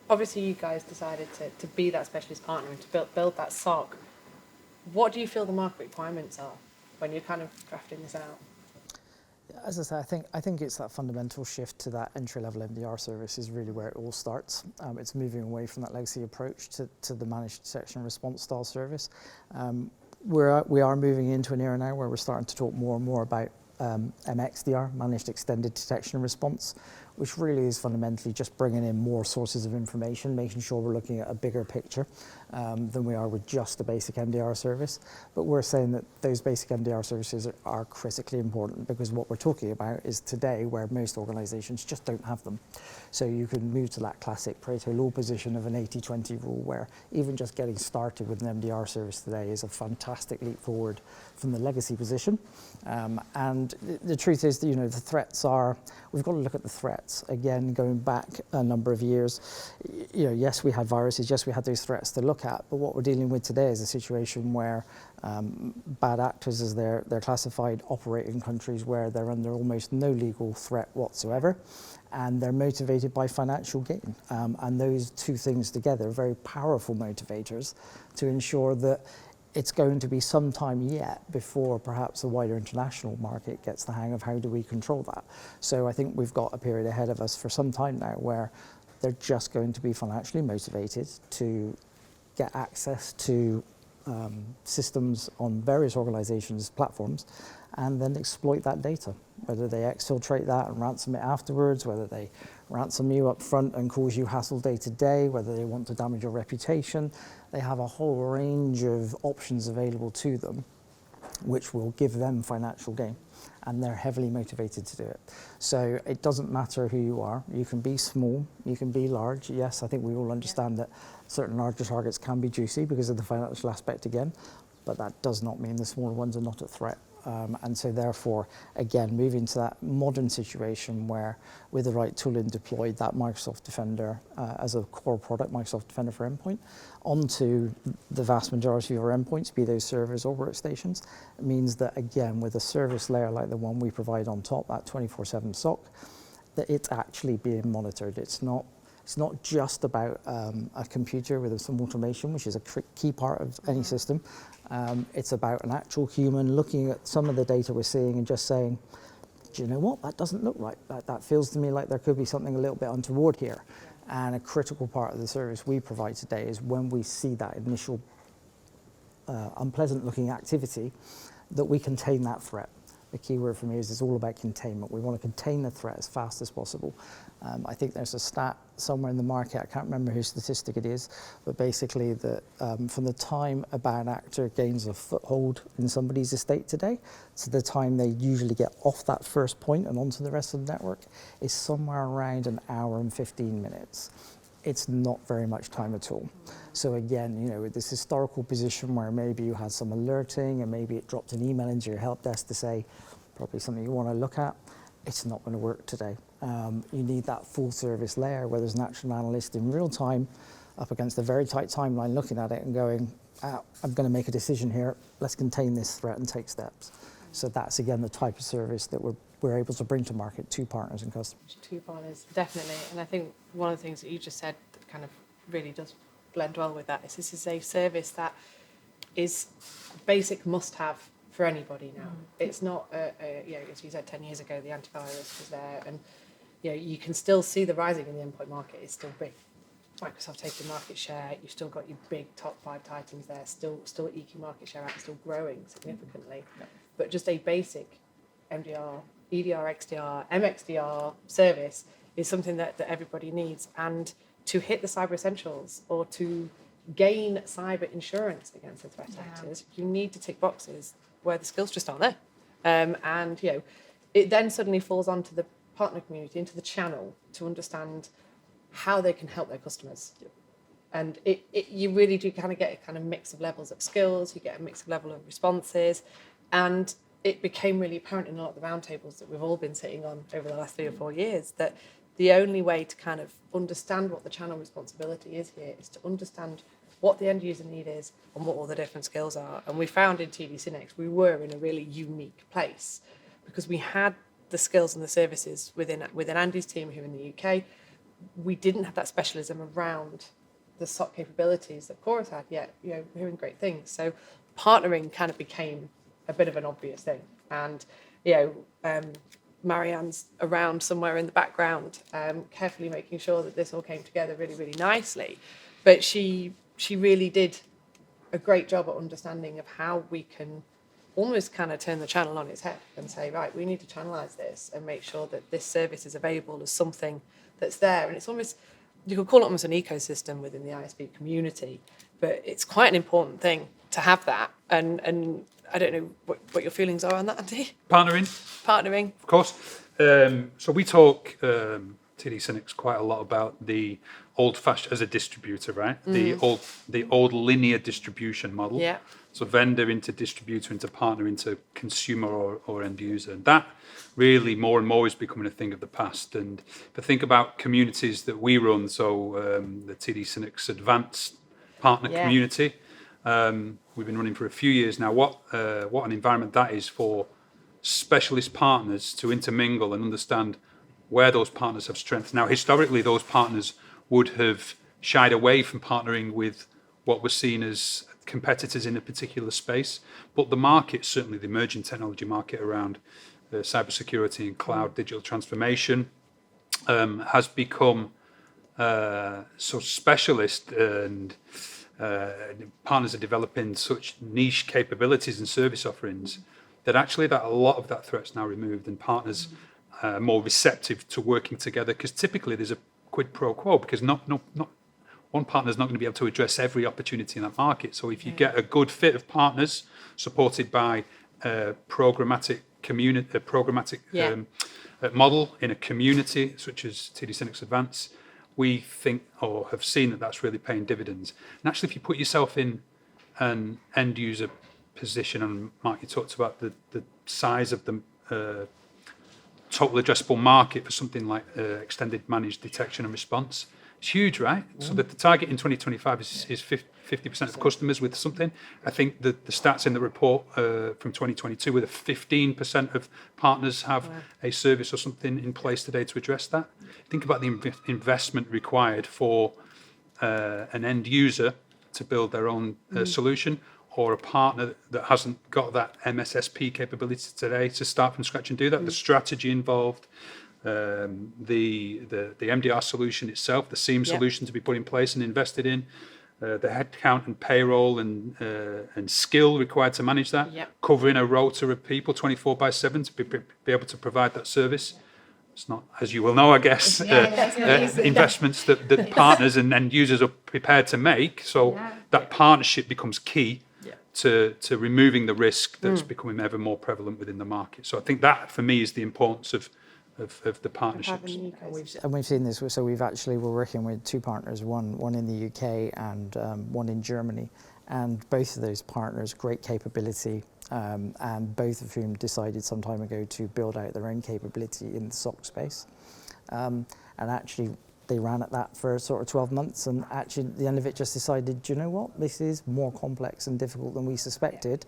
obviously you guys decided to be that specialist partner and to build that SOC. What do you feel the market requirements are when you're kind of drafting this out? As I say, I think it's that fundamental shift to that entry-level MDR service is really where it all starts. It's moving away from that legacy approach to the managed detection and response style service. We are moving into an era now where we're starting to talk more and more about MXDR, Managed Extended Detection and Response, which really is fundamentally just bringing in more sources of information, making sure we're looking at a bigger picture than we are with just a basic MDR service. But we're saying that those basic MDR services are critically important because what we're talking about is today where most organizations just don't have them. So you can move to that classic Pareto law position of an 80-20 rule where even just getting started with an MDR service today is a fantastic leap forward from the legacy position. And the truth is that, the threats are, we've got to look at the threats. Again, going back a number of years, yes, we had viruses, yes, we had those threats to look at, but what we're dealing with today is a situation where bad actors, as they're classified, operate in countries where they're under almost no legal threat whatsoever, and they're motivated by financial gain. And those two things together are very powerful motivators to ensure that it's going to be some time yet before perhaps the wider international market gets the hang of how do we control that. So I think we've got a period ahead of us for some time now where they're just going to be financially motivated to get access to systems on various organizations' platforms and then exploit that data, whether they exfiltrate that and ransom it afterwards, whether they ransom you up front and cause you hassle day to day, whether they want to damage your reputation. They have a whole range of options available to them which will give them financial gain, and they're heavily motivated to do it. So it doesn't matter who you are. You can be small, you can be large. Yes, I think we all understand that certain larger targets can be juicy because of the financial aspect again, but that does not mean the smaller ones are not a threat. And so therefore, again, moving to that modern situation where with the right tooling deployed, that Microsoft Defender as a core product, Microsoft Defender for Endpoint, onto the vast majority of our endpoints, be those servers or workstations, it means that, again, with a service layer like the one we provide on top, that 24/7 SOC, that it's actually being monitored. It's not just about a computer with some automation, which is a key part of any system. It's about an actual human looking at some of the data we're seeing and just saying, do you know what? That doesn't look right. That feels to me like there could be something a little bit untoward here. And a critical part of the service we provide today is when we see that initial unpleasant looking activity, that we contain that threat. The key word for me is it's all about containment. We want to contain the threat as fast as possible. I think there's a stat somewhere in the market, I can't remember whose statistic it is, but basically that from the time a bad actor gains a foothold in somebody's estate today to the time they usually get off that first point and onto the rest of the network is somewhere around an hour and 15 minutes. It's not very much time at all. So again, with this historical position where maybe you had some alerting and maybe it dropped an email into your help desk to say, probably something you want to look at, it's not going to work today. You need that full service layer where there's an actual analyst in real time up against a very tight timeline looking at it and going, I'm going to make a decision here, let's contain this threat and take steps. So that's again the type of service that we're able to bring to market to partners and customers. Two partners, definitely. And I think one of the things that you just said that kind of really does blend well with that is this is a service that is basic must-have for anybody now. It's not, as you said, 10 years ago, the antivirus was there, and you can still see the rising in the endpoint market is still big. Microsoft taking market share, you've still got your big top 5 titans there, still eking market share out, still growing significantly. Yeah. But just a basic MDR, EDR, XDR, MXDR service is something that everybody needs. And to hit the cyber essentials or to gain cyber insurance against the threat actors, you need to tick boxes where the skills just aren't there. It then suddenly falls onto the partner community, into the channel, to understand how they can help their customers. Yep. And you really do kind of get a kind of mix of levels of skills, you get a mix of level of responses, and it became really apparent in a lot of the roundtables that we've all been sitting on over the last 3 or 4 years that the only way to kind of understand what the channel responsibility is here is to understand what the end user need is and what all the different skills are. And we found in TDSYNNEX we were in a really unique place because we had the skills and the services within Andy's team here in the UK, we didn't have that specialism around the SOC capabilities that Chorus had yet. You know, we're hearing great things. So partnering kind of became a bit of an obvious thing. And, you know, Marianne's around somewhere in the background, carefully making sure that this all came together really, really nicely. But she really did a great job at understanding of how we can almost kind of turn the channel on its head and say, right, we need to channelize this and make sure that this service is available as something that's there. And it's almost, you could call it almost an ecosystem within the ISP community, but it's quite an important thing to have that. And I don't know what your feelings are on that, Andy. Partnering. Of course. So we talk, TDSYNNEX, quite a lot about the old-fashioned, as a distributor, right? The old linear distribution model. Yeah. So vendor into distributor into partner into consumer or end user. And that really more and more is becoming a thing of the past. And if I think about communities that we run, so the TDSYNNEX Advanced Partner Community, we've been running for a few years now. What an environment that is for specialist partners to intermingle and understand where those partners have strengths. Now, historically, those partners would have shied away from partnering with what was seen as competitors in a particular space, but the market, certainly the emerging technology market around cybersecurity and cloud digital transformation, has become so specialist, and partners are developing such niche capabilities and service offerings that actually that a lot of that threat's now removed, and partners are more receptive to working together, because typically there's a quid pro quo, because not one partner is not going to be able to address every opportunity in that market. So if you get a good fit of partners supported by a programmatic model in a community such as TDSYNNEX Advance, we think or have seen that that's really paying dividends. And actually, if you put yourself in an end user position, and Mark, you talked about the size of the total addressable market for something like extended managed detection and response. It's huge, right? So that the target in 2025 is 50% of customers with something. I think the stats in the report from 2022 were that 15% of partners have a service or something in place today to address that. Think about the investment required for an end user to build their own solution, or a partner that hasn't got that MSSP capability today to start from scratch and do that. The strategy involved, the MDR solution itself, the SIEM solution to be put in place and invested in, the headcount and payroll and skill required to manage that, covering a rota of people 24/7 to be able to provide that service. It's not, as you will know, I guess, investments that partners and end users are prepared to make. So that partnership becomes key to removing the risk that's becoming ever more prevalent within the market. So I think that, for me, is the importance of the partnerships. And we've seen this. So we're working with two partners, one in the UK and one in Germany. And both of those partners, great capability, and both of whom decided some time ago to build out their own capability in the SOC space. And actually, they ran at that for sort of 12 months, and actually at the end of it just decided, do you know what, this is more complex and difficult than we suspected.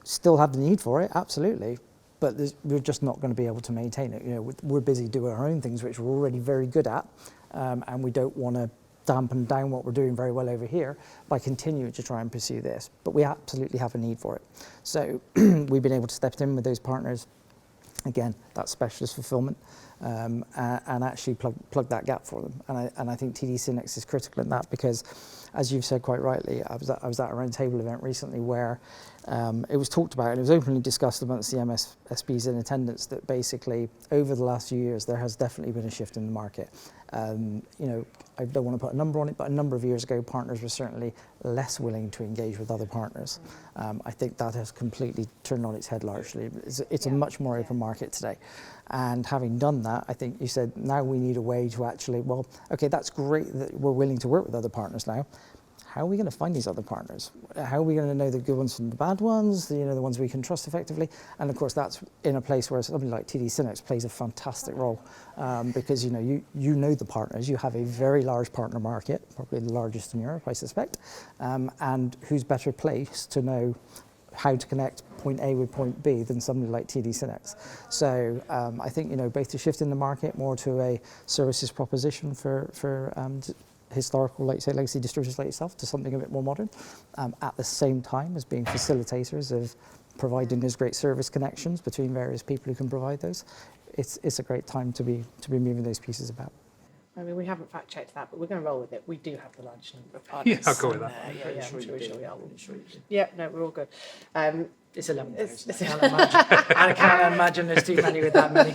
Still have the need for it, absolutely, but we're just not going to be able to maintain it. You know, we're busy doing our own things, which we're already very good at, and we don't want to dampen down what we're doing very well over here by continuing to try and pursue this. But we absolutely have a need for it. So we've been able to step in with those partners. Again, that specialist fulfillment, and actually plug that gap for them. And I think TDSYNNEX is critical in that, because, as you've said quite rightly, I was at a roundtable event recently where it was talked about, and it was openly discussed amongst the MSSPs in attendance, that basically over the last few years there has definitely been a shift in the market. You know, I don't want to put a number on it, but a number of years ago partners were certainly less willing to engage with other partners. I think that has completely turned on its head largely. It's a much more open market today. And having done that, I think you said now we need a way to actually, well, okay, that's great that we're willing to work with other partners now. How are we going to find these other partners? How are we going to know the good ones from the bad ones, the ones we can trust effectively? And of course, that's in a place where something like TDSYNNEX plays a fantastic role, because you know the partners. You have a very large partner market, probably the largest in Europe, I suspect, and who's better placed to know how to connect point A with point B than somebody like TDSYNNEX. So I think, both to shift in the market more to a services proposition for historical, like say, legacy distributors like yourself, to something a bit more modern, at the same time as being facilitators of providing those great service connections between various people who can provide those. It's a great time to be moving those pieces about. I mean, we haven't fact checked that, but we're going to roll with it. We do have the largest number of partners. Yeah, I'll go with that. Yeah, I'm sure we are. Yeah, no, we're all good. It's 11,000. It's- I can't imagine there's too many with that many.